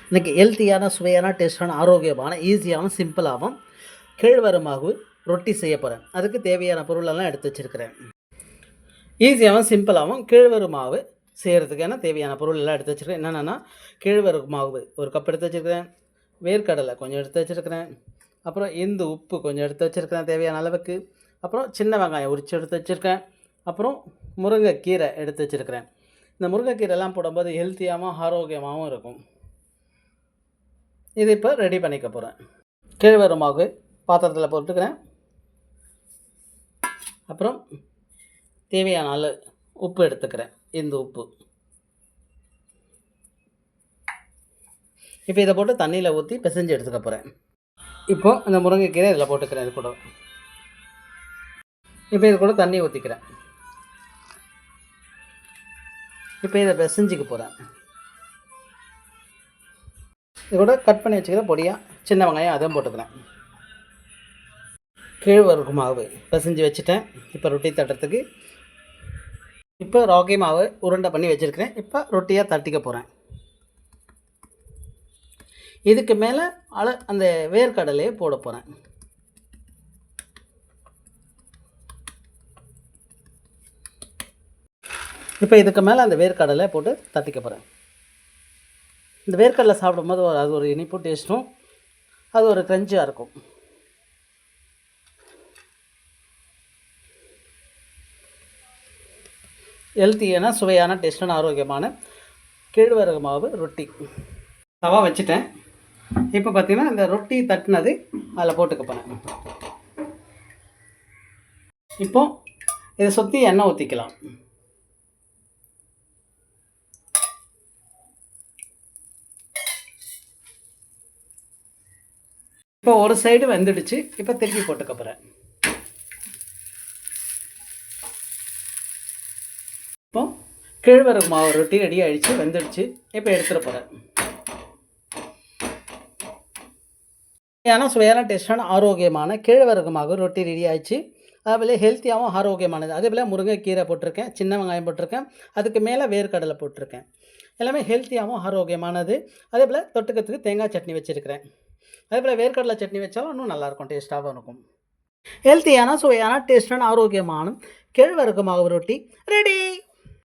இன்றைக்கி ஹெல்த்தியான சுவையான டேஸ்டான ஆரோக்கியமான ஈஸியான சிம்பிளாகவும் கேழ்வரகு மாவு ரொட்டி செய்ய போகிறேன். அதுக்கு தேவையான பொருளெல்லாம் எடுத்து வச்சுருக்கிறேன். ஈஸியாகவும் சிம்பிளாகவும் கேழ்வரகு மாவு செய்கிறதுக்கான தேவையான பொருள் எல்லாம் எடுத்து வச்சுருக்கேன். என்னென்னா கேழ்வரகு மாவு ஒரு கப் எடுத்து வச்சுருக்கிறேன், வேர்க்கடலை கொஞ்சம் எடுத்து வச்சுருக்கிறேன், அப்புறம் இந்து உப்பு கொஞ்சம் எடுத்து வச்சுருக்கிறேன் தேவையான அளவுக்கு, அப்புறம் சின்ன வெங்காயம் உரித்து எடுத்து வச்சுருக்கேன், அப்புறம் முருங்கைக்கீரை எடுத்து வச்சுருக்கிறேன். இந்த முருங்கைக்கீரைலாம் போடும்போது ஹெல்த்தியாகவும் ஆரோக்கியமாகவும் இருக்கும். இது இப்போ ரெடி பண்ணிக்க போகிறேன். கேழ்வரகு மாவு பாத்திரத்தில் போட்டுக்கிறேன். அப்புறம் தேவையான அளவு உப்பு எடுத்துக்கிறேன், இந்த உப்பு. இப்போ இதை போட்டு தண்ணியில் ஊற்றி பிசைஞ்சு எடுத்துக்க போகிறேன். இப்போது இந்த முருங்கைக்கீரை இதில் போட்டுக்கிறேன். இது கூட இப்போ இது கூட தண்ணி ஊற்றிக்கிறேன். இப்போ இதை பிசைஞ்சிக்க போகிறேன். இது கூட கட் பண்ணி வச்சுக்கிற பொடியாக சின்ன வெங்காயம் அதையும் போட்டுக்கிறேன். கேழ்வரகு மாவு பிசைஞ்சு வச்சுட்டேன். இப்போ ரொட்டி தட்டுறதுக்கு இப்போ ராகி மாவு உருண்டை பண்ணி வச்சுருக்கிறேன். இப்போ ரொட்டியாக தட்டிக்க போகிறேன். இதுக்கு மேலே அந்த வேர்க்கடலையை போட போகிறேன். இப்போ இதுக்கு மேலே அந்த வேர்க்கடலை போட்டு தட்டிக்க போகிறேன். இந்த வேர்க்கடலை சாப்பிடும்போது அது ஒரு இனிப்பு டேஸ்ட்டும், அது ஒரு க்ரன்ச்சியாக இருக்கும். ஹெல்த்தியான சுவையான டேஸ்டான ஆரோக்கியமான கேழ்வரகு மாவு ரொட்டி தவா வச்சுட்டேன். இப்போ பார்த்திங்கன்னா இந்த ரொட்டி தட்டினது அதில் போட்டுக்க போகிறேன். இப்போ இதை சுற்றி எண்ணெய் ஊற்றிக்கலாம். இப்போ ஒரு சைடு வெந்துடுச்சு. இப்போ திருப்பி போட்டுக்க போகிறேன். இப்போ கேழ்வரகு மாவு ரொட்டி ரெடி ஆகிடுச்சு, வெந்துடுச்சு. இப்போ எடுத்துகிட்டு போகிறேன். ஏன்னா சுவையான டேஸ்டான ஆரோக்கியமான கேழ்வரகு மாவு ரொட்டி ரெடி ஆகிடுச்சு. அதேபோல் ஹெல்த்தியாகவும் ஆரோக்கியமானது. அதேபோல் முருங்கைக்கீரை போட்டிருக்கேன், சின்ன வெங்காயம் போட்டிருக்கேன், அதுக்கு மேலே வேர்க்கடலை போட்டிருக்கேன். எல்லாமே ஹெல்த்தியாகவும் ஆரோக்கியமானது. அதேபோல் தொட்டுக்கிறதுக்கு தேங்காய் சட்னி வச்சுருக்கிறேன். அதேபோல் வேர்க்கடலை சட்னி வச்சாலும் இன்னும் நல்லாயிருக்கும், டேஸ்ட்டாகவும் இருக்கும். ஹெல்த்தியான சுவையான டேஸ்டான ஆரோக்கியமான கேழ்வரகு மாவு ரொட்டி ரெடி.